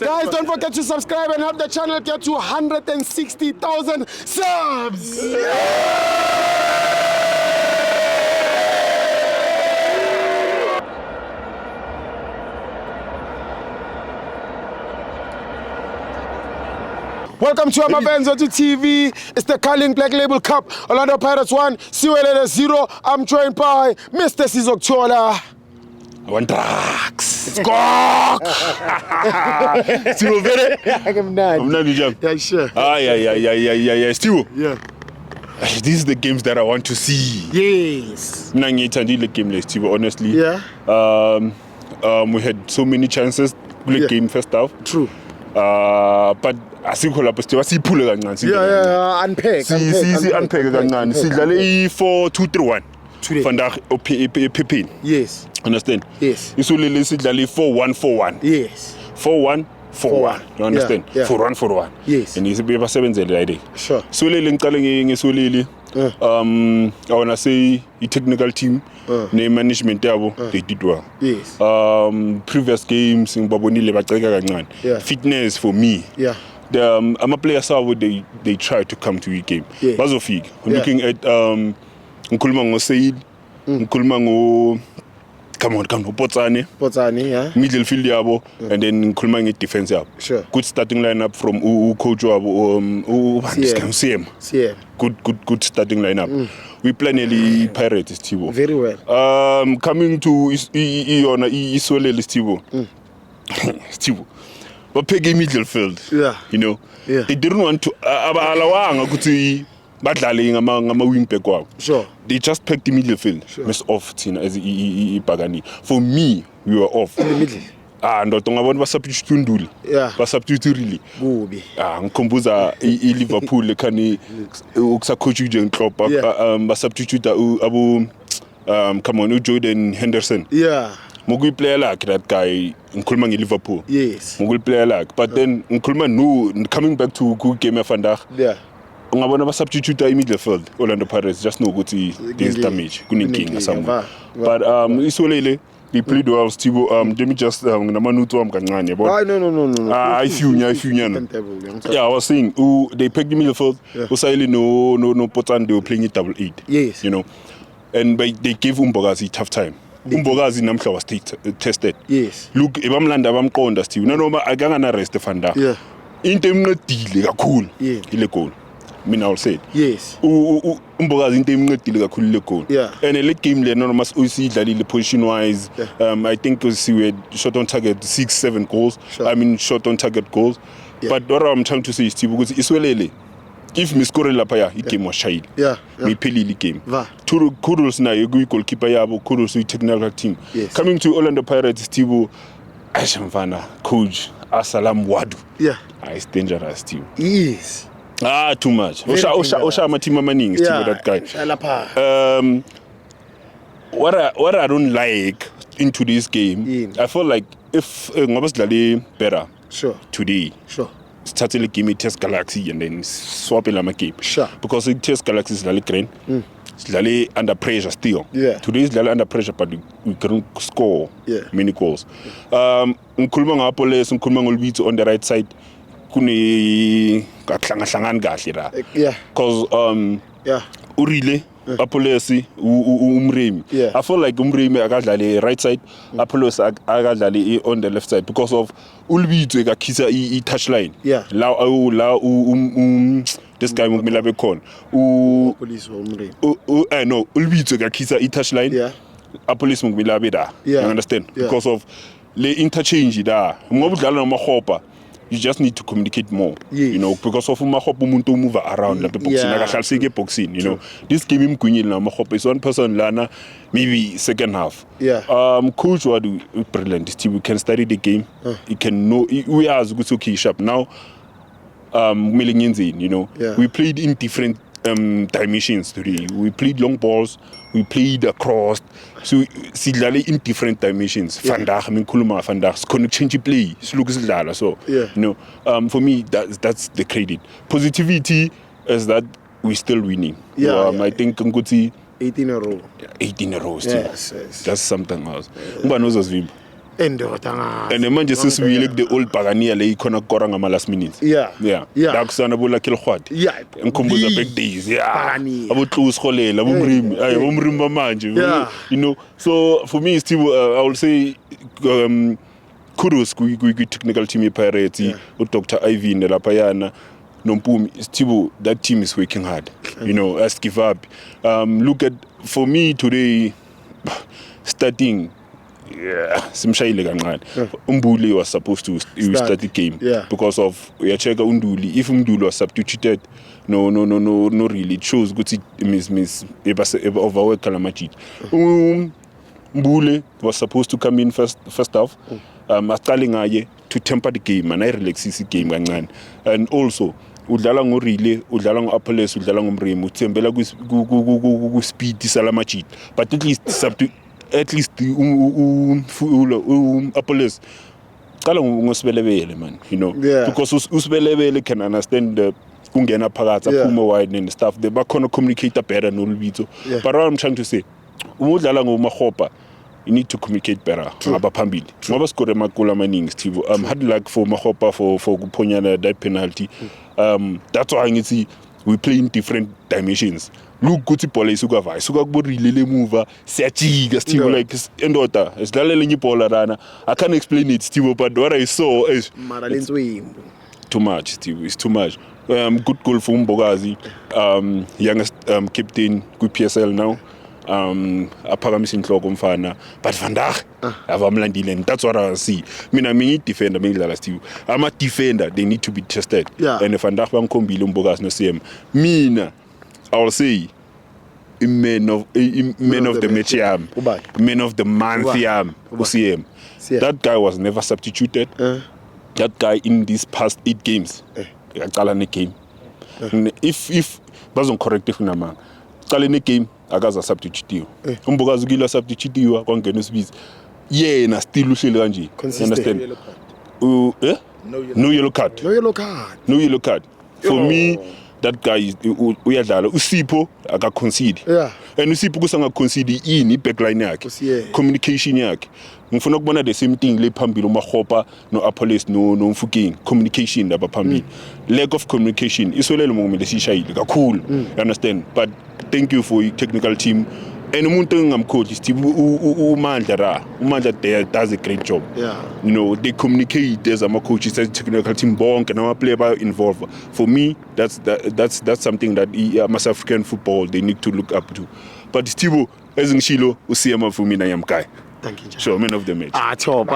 Guys, don't forget to subscribe and help the channel get to 160,000 subs. Welcome to Amabenzo to TV. It's the Carling Black Label Cup. Orlando Pirates 1, Siwelele 0. I'm joined by Mr. Sizokuthola. I want drugs. It's cock. Still very. I'm not. Yeah, sure. Yeah. Still. Yeah. These are the games that I want to see. Yes. Nangithandile game list, honestly. Yeah. We had so many chances. Good game first half. True. But asikho lapho siphule kancane. Yeah. Unpack. Unpack kancane. Sidlale i-4-2-3-1. Vandag op Pippin. Yes. Understand? Yes. Isulile sidlale 4-1-4-1. Yes. 4-1-4-1. You understand? Yeah. 4-1-4-1. Yes. And basebenzele like that. Sure. Isulile ngicale ngesulile. I wanna say the technical team, the management yabo, they did well. Yes. Previous games ngibabonile baceka kancane. Yeah. Fitness for me. Yeah. The players they try to come to the game. Yeah. Bazofika. Looking at ngikhuluma ngoSayid, ngikhuluma ngo come on Potsane, yeah. middle field yabo, and then ngikhuluma nge-defense yabo. Sure. Good starting lineup from coach wabo CM. Yeah. Good starting lineup. We plan early Pirates Tibo. Very well. Coming to Isolele Tibo. Tibo. But peggy middle field. Yeah. You know. Yeah. They didn't want to alawanga ukuthi badlale ngama wing back wabo. Sure. They just packed the middle field. Sure. Mess off thina as ibhagani. For me, we were off. In the middle. Ndoto ngabona basubstitute Nduli. Yeah. Basubstitute really. Kubi. Ngikhumbuza iLiverpool ekhani ukusacoach uJürgen Klopp basubstitute abu come on uJordan Henderson. Yeah. Mugu player like that guy ngikhuluma ngeLiverpool. Yes. Mugu player like but then ngikhuluma no coming back to game of vandag. Yeah. Ungabona basubstitute midfield Orlando Pirates just know ukuthi there's damage kuninkinga somewhere. But isolele they played well Stibo let me just nginamanuthu wami kancane yabo. No. I feel yeah, I was saying they picked the midfield. Usayile no Potsane they were playing it 8-8. Yes. You know. And they gave Umbogazi a tough time. Umbogazi namhla was tested. Yes. Look ebamlanda bamqonda Steve nanoma akangana rest Vandag. Yeah. Into emncedile kakhulu ile goal. Mina I'll say it. Yes. Umbogazi into emncedile kakhulu ile goal. Yeah. And le game le noma usidlalile position wise I think we had shot on target 6-7 goals. Sure. I mean shot on target goals. Yeah. But what I'm trying to say is Steve because Iswelele if me score lapha ya game was shade. Yeah. Ngiphelile game. Va. Kudos na goalkeeper yabo, kudos to technical team. Yes. Coming to Orlando Pirates Steve Ashamvana coach Asalam Wadu. Yeah. It's dangerous Steve. Yes. Too much. Osha amatima maningi Steve that guy. What I don't like into this game, I feel like if ngoba better today. Sure. Start the game Test Galaxy and then swap in a game. Sure. Because it Test Galaxy is really green. It's really under pressure still. Yeah. Today is really under pressure, but we couldn't score many goals. Ngikhuluma ngaPoles, ngikhuluma ngolwitsi on the right side. Kune kahlangana kahle la. Yeah. Because yeah. Urile Apolesi Umremi. Yeah. I feel like Umremi akadlale right side, Apollos akadlale on the left side because of Ulwitsi kakhisa I touchline. Yeah. La this guy mukmela bekhona. Police Umremi. No, Ulwitsi kakhisa I touchline. Yeah. Apolice mukmela beda. Yeah. You understand? Yeah. Because of le interchange da. Ngoba udlala nomahopa. You just need to communicate more, yes. You know, because of umuntu move around like boxing, like boxing, you know. This game him kunyil na mahopa is one person lana, maybe second half. Yeah. Coach Wadu brilliant. We can study the game. He can know. We are as good to key sharp now. You know, we played in different dimensions today. We played long balls. We played across. So sidlale in different dimensions. Vandag, I mean Kuluma Vandag, connect change play. So you know, for me that's the credit. Positivity is that we're still winning. I think Nguti 18 in a row. 18 in a row still. Yes. That's something else. Ngba knows us Vimba. endoda ngazi. And manje sesibuyile ku the old Pagania le ikhona kukora ngama last minutes. Yeah. La kusana bola Kilgwadi. Yeah. Ngikhumbuza back days. Pagania. Abo Tlous Kholela, abo Mrimi, abo Mrimi bamanje. Yeah. You know, so for me Steve, I will say kudos ku technical team Pirates, Dr. Ivy lapha yana. Nompumi, Steve, that team is working hard. You know, let's give up. Look at, for me today, starting, Simshayile kancane. Umbuli was supposed to start the game because of uyacheka Unduli. If Unduli was substituted, no, really. It shows good miss overwork Kalamajit. Mbule was supposed to come in first half. Astalingaye to temper the game and I relax the game kancane. And also udlala ngorile, udlala ngo-Apollos, udlala ngomremu, uthembela ku speed Salamajit. But at least Apollos qala ngosibelebele man, you know, because usibelebele can understand the kungena phakathi aphuma wide and stuff, they bakhona communicate better nolubitso. But what I'm trying to say, udlala ngomahopa, you need to communicate better ngaba phambili ngoba score amagoli amaningi Steve. Hard luck for Mahopa for kuphonyana that penalty. That's why ngithi we play in different dimensions. Look ukuthi ibhola isuka kuborile le move siyajika Steve, like endoda esidlalela enye ibhola rana. I can't explain it Steve, but what I saw is too much Steve, it's too much. Good goal for Mbogazi, youngest captain ku PSL now. Aphakamisa inhloko mfana, but vandag avamlandile, and that's what I see. Mina defender ngidlala Steve. I'm a defender, they need to be tested. And if vandag bangikhombile uMbogazi no CM, mina I will say man of the match yam, man of the month yam uCM. That guy was never substituted. That guy in these past 8 games aqala ne game. If bazon correct ifuna qala ne game akaza substitute. Umbokazi ukila substitute kwangena usibizi. Yena still uhleli kanje. Understand? No yellow card. No yellow card. For me, that guy is uyadlala. Usipho akaconcede. And Usipho kusanga concede ini backline yakhe. Communication yakhe. Ngifuna ukubona the same thing le phambili uMahopa no Apollos no Mfukeng. Communication laba phambili. Lack of communication isolelo ngomele sishayile kakhulu. You understand? But thank you for your technical team. And umuntu engamcoach Steve Umandla does a great job. You know, they communicate as ama coaches as technical team bonke nama player involved. For me, that's something that South African football they need to look up to. But Steve ezingishilo uCM for me na yamkai. Thank you. Sure, man of the match. Top